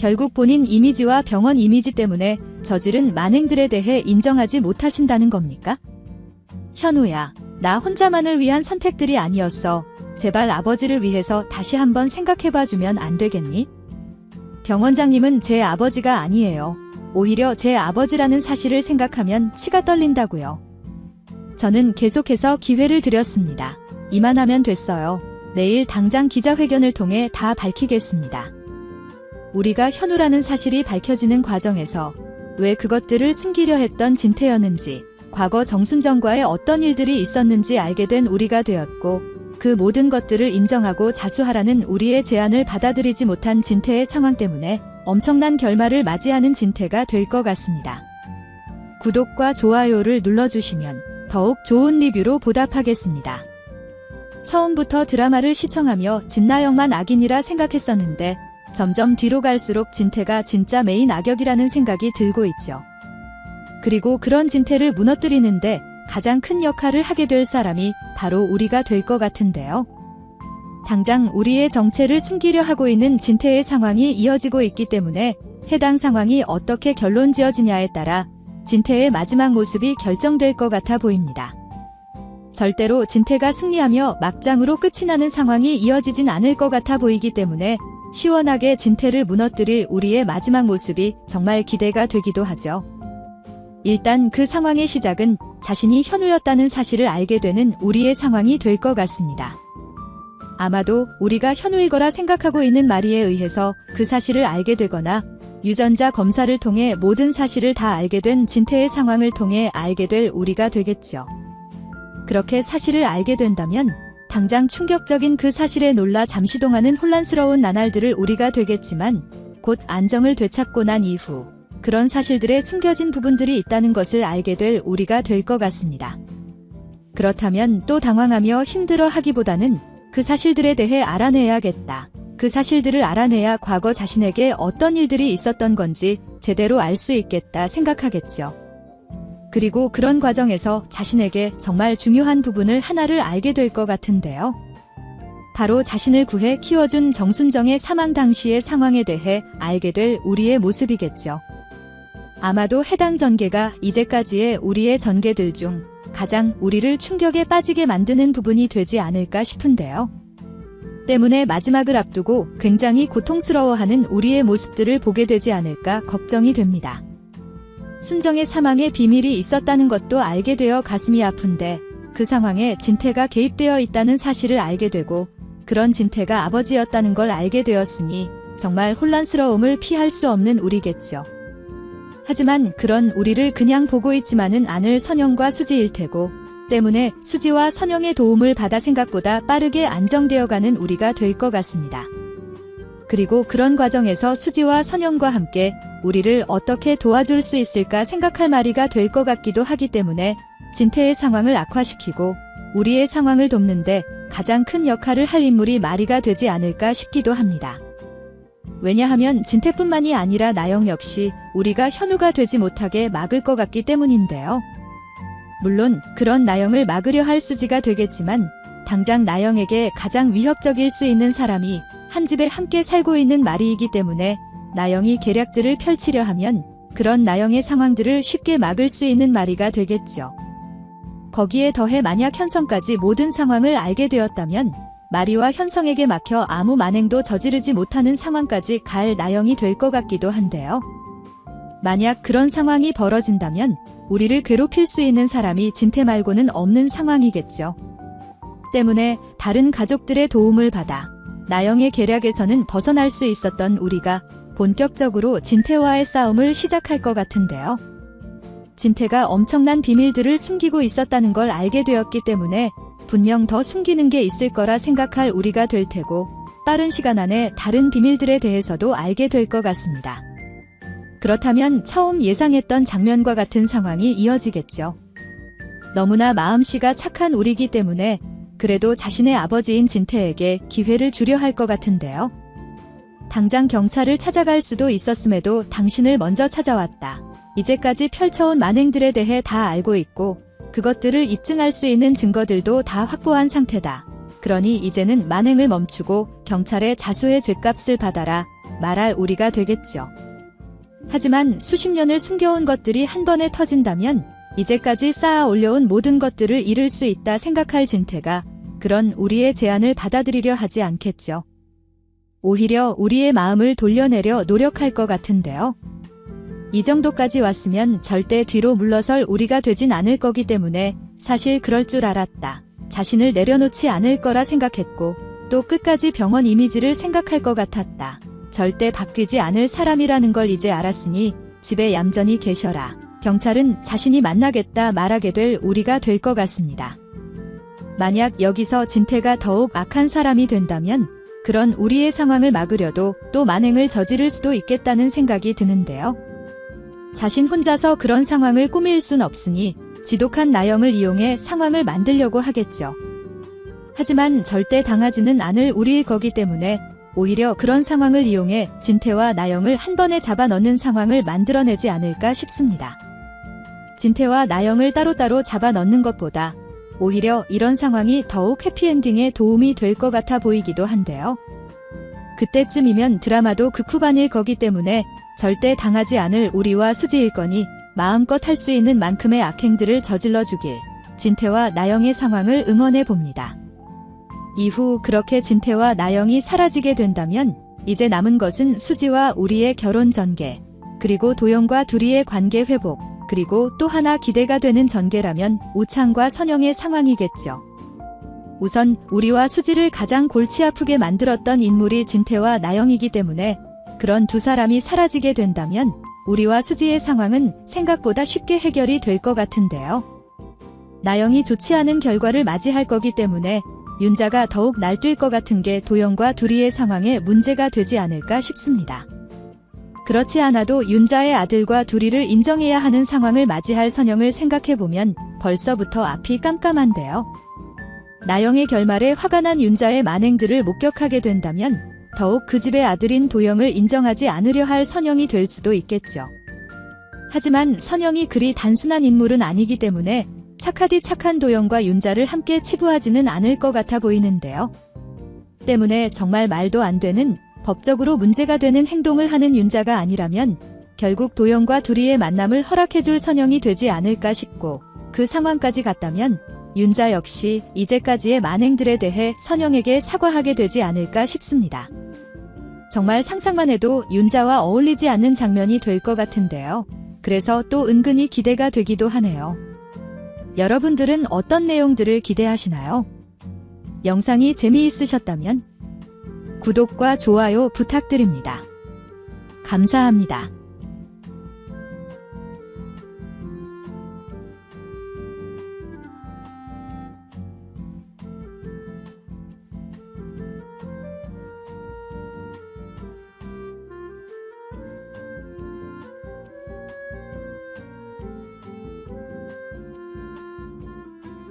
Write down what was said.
결국 본인 이미지와 병원 이미지 때문에 저지른 만행들에 대해 인정하지 못하신다는 겁니까? 현우야, 나 혼자만을 위한 선택들이 아니었어. 제발 아버지를 위해서 다시 한번 생각해봐주면 안 되겠니? 병원장님은 제 아버지가 아니에요. 오히려 제 아버지라는 사실을 생각하면 치가 떨린다고요. 저는 계속해서 기회를 드렸습니다. 이만하면 됐어요. 내일 당장 기자회견을 통해 다 밝히겠습니다. 우리가 현우라는 사실이 밝혀지는 과정에서 왜 그것들을 숨기려 했던 진태였는지, 과거 정순정과의 어떤 일들이 있었는지 알게 된 우리가 되었고, 그 모든 것들을 인정하고 자수하라는 우리의 제안을 받아들이지 못한 진태의 상황 때문에 엄청난 결말을 맞이하는 진태가 될 것 같습니다. 구독과 좋아요를 눌러주시면 더욱 좋은 리뷰로 보답하겠습니다. 처음부터 드라마를 시청하며 진나영만 악인이라 생각했었는데 점점 뒤로 갈수록 진태가 진짜 메인 악역이라는 생각이 들고 있죠. 그리고 그런 진태를 무너뜨리는데 가장 큰 역할을 하게 될 사람이 바로 우리가 될 것 같은데요. 당장 우리의 정체를 숨기려 하고 있는 진태의 상황이 이어지고 있기 때문에 해당 상황이 어떻게 결론 지어지냐에 따라 진태의 마지막 모습이 결정될 것 같아 보입니다. 절대로 진태가 승리하며 막장으로 끝이 나는 상황이 이어지진 않을 것 같아 보이기 때문에 시원하게 진태를 무너뜨릴 우리의 마지막 모습이 정말 기대가 되기도 하죠. 일단 그 상황의 시작은 자신이 현우였다는 사실을 알게 되는 우리의 상황이 될 것 같습니다. 아마도 우리가 현우이거라 생각하고 있는 마리에 의해서 그 사실을 알게 되거나 유전자 검사를 통해 모든 사실을 다 알게 된 진태의 상황을 통해 알게 될 우리가 되겠죠. 그렇게 사실을 알게 된다면 당장 충격적인 그 사실에 놀라 잠시 동안은 혼란스러운 나날들을 우리가 되겠지만 곧 안정을 되찾고 난 이후 그런 사실들의 숨겨진 부분들이 있다는 것을 알게 될 우리가 될 것 같습니다. 그렇다면 또 당황하며 힘들어 하기보다는 그 사실들에 대해 알아내야겠다. 그 사실들을 알아내야 과거 자신에게 어떤 일들이 있었던 건지 제대로 알 수 있겠다 생각하겠죠. 그리고 그런 과정에서 자신에게 정말 중요한 부분을 하나를 알게 될 것 같은데요. 바로 자신을 구해 키워준 정순정의 사망 당시의 상황에 대해 알게 될 우리의 모습이겠죠. 아마도 해당 전개가 이제까지의 우리의 전개들 중 가장 우리를 충격에 빠지게 만드는 부분이 되지 않을까 싶은데요. 때문에 마지막을 앞두고 굉장히 고통스러워하는 우리의 모습들을 보게 되지 않을까 걱정이 됩니다. 순정의 사망에 비밀이 있었다는 것도 알게 되어 가슴이 아픈데 그 상황에 진태가 개입되어 있다는 사실을 알게 되고 그런 진태가 아버지였다는 걸 알게 되었으니 정말 혼란스러움을 피할 수 없는 우리겠죠. 하지만 그런 우리를 그냥 보고 있지만은 않을 선영과 수지일 테고 때문에 수지와 선영의 도움을 받아 생각보다 빠르게 안정되어가는 우리가 될 것 같습니다. 그리고 그런 과정에서 수지와 선영과 함께 우리를 어떻게 도와줄 수 있을까 생각할 마리가 될 것 같기도 하기 때문에 진태의 상황을 악화시키고 우리의 상황을 돕는데 가장 큰 역할을 할 인물이 마리가 되지 않을까 싶기도 합니다. 왜냐하면 진태뿐만이 아니라 나영 역시 우리가 현우가 되지 못하게 막을 것 같기 때문인데요. 물론 그런 나영을 막으려 할 수지가 되겠지만 당장 나영에게 가장 위협적일 수 있는 사람이 한 집에 함께 살고 있는 마리이기 때문에 나영이 계략들을 펼치려 하면 그런 나영의 상황들을 쉽게 막을 수 있는 마리가 되겠죠. 거기에 더해 만약 현성까지 모든 상황을 알게 되었다면 마리와 현성에게 막혀 아무 만행도 저지르지 못하는 상황까지 갈 나영이 될 것 같기도 한데요. 만약 그런 상황이 벌어진다면 우리를 괴롭힐 수 있는 사람이 진태 말고는 없는 상황이겠죠. 때문에 다른 가족들의 도움을 받아 나영의 계략에서는 벗어날 수 있었던 우리가 본격적으로 진태와의 싸움을 시작할 것 같은데요. 진태가 엄청난 비밀들을 숨기고 있었다는 걸 알게 되었기 때문에 분명 더 숨기는 게 있을 거라 생각할 우리가 될 테고 빠른 시간 안에 다른 비밀들에 대해서도 알게 될 것 같습니다. 그렇다면 처음 예상했던 장면과 같은 상황이 이어지겠죠. 너무나 마음씨가 착한 우리이기 때문에 그래도 자신의 아버지인 진태에게 기회를 주려 할 것 같은데요. 당장 경찰을 찾아갈 수도 있었음에도 당신을 먼저 찾아왔다. 이제까지 펼쳐온 만행들에 대해 다 알고 있고 그것들을 입증할 수 있는 증거들도 다 확보한 상태다. 그러니 이제는 만행을 멈추고 경찰에 자수의 죗값을 받아라. 말할 우리가 되겠죠. 하지만 수십 년을 숨겨온 것들이 한 번에 터진다면 이제까지 쌓아 올려온 모든 것들을 잃을 수 있다 생각할 진태가 그런 우리의 제안을 받아들이려 하지 않겠죠. 오히려 우리의 마음을 돌려내려 노력할 것 같은데요. 이 정도까지 왔으면 절대 뒤로 물러설 우리가 되진 않을 거기 때문에 사실 그럴 줄 알았다. 자신을 내려놓지 않을 거라 생각했고 또 끝까지 병원 이미지를 생각할 것 같았다. 절대 바뀌지 않을 사람이라는 걸 이제 알았으니 집에 얌전히 계셔라. 경찰은 자신이 만나겠다 말하게 될 우리가 될 것 같습니다. 만약 여기서 진태가 더욱 악한 사람이 된다면 그런 우리의 상황을 막으려도 또 만행을 저지를 수도 있겠다는 생각이 드는데요. 자신 혼자서 그런 상황을 꾸밀 순 없으니 지독한 나영을 이용해 상황을 만들려고 하겠죠. 하지만 절대 당하지는 않을 우리일 거기 때문에 오히려 그런 상황을 이용해 진태와 나영을 한 번에 잡아 넣는 상황을 만들어내지 않을까 싶습니다. 진태와 나영을 따로따로 잡아 넣는 것보다 오히려 이런 상황이 더욱 해피엔딩에 도움이 될 것 같아 보이기도 한데요. 그때쯤이면 드라마도 극후반일 거기 때문에 절대 당하지 않을 우리와 수지일 거니 마음껏 할 수 있는 만큼의 악행들을 저질러 주길 진태와 나영의 상황을 응원해 봅니다. 이후 그렇게 진태와 나영이 사라지게 된다면 이제 남은 것은 수지와 우리의 결혼 전개, 그리고 도영과 둘이의 관계 회복, 그리고 또 하나 기대가 되는 전개라면 우창과 선영의 상황이겠죠. 우선 우리와 수지를 가장 골치 아프게 만들었던 인물이 진태와 나영이기 때문에 그런 두 사람이 사라지게 된다면 우리와 수지의 상황은 생각보다 쉽게 해결이 될 것 같은데요. 나영이 좋지 않은 결과를 맞이할 거기 때문에 윤자가 더욱 날뛸 것 같은 게 도영과 둘이의 상황에 문제가 되지 않을까 싶습니다. 그렇지 않아도 윤자의 아들과 둘이를 인정해야 하는 상황을 맞이할 선영을 생각해보면 벌써부터 앞이 깜깜한데요. 나영의 결말에 화가 난 윤자의 만행들을 목격하게 된다면 더욱 그 집의 아들인 도영을 인정하지 않으려 할 선영이 될 수도 있겠죠. 하지만 선영이 그리 단순한 인물은 아니기 때문에 착하디 착한 도영과 윤자를 함께 치부하지는 않을 것 같아 보이는데요. 때문에 정말 말도 안 되는 법적으로 문제가 되는 행동을 하는 윤자가 아니라면 결국 도영과 둘이의 만남을 허락해줄 선영이 되지 않을까 싶고 그 상황까지 갔다면 윤자 역시 이제까지의 만행들에 대해 선영에게 사과하게 되지 않을까 싶습니다. 정말 상상만 해도 윤자와 어울리지 않는 장면이 될 것 같은데요. 그래서 또 은근히 기대가 되기도 하네요. 여러분들은 어떤 내용들을 기대하시나요? 영상이 재미있으셨다면 구독과 좋아요 부탁드립니다. 감사합니다.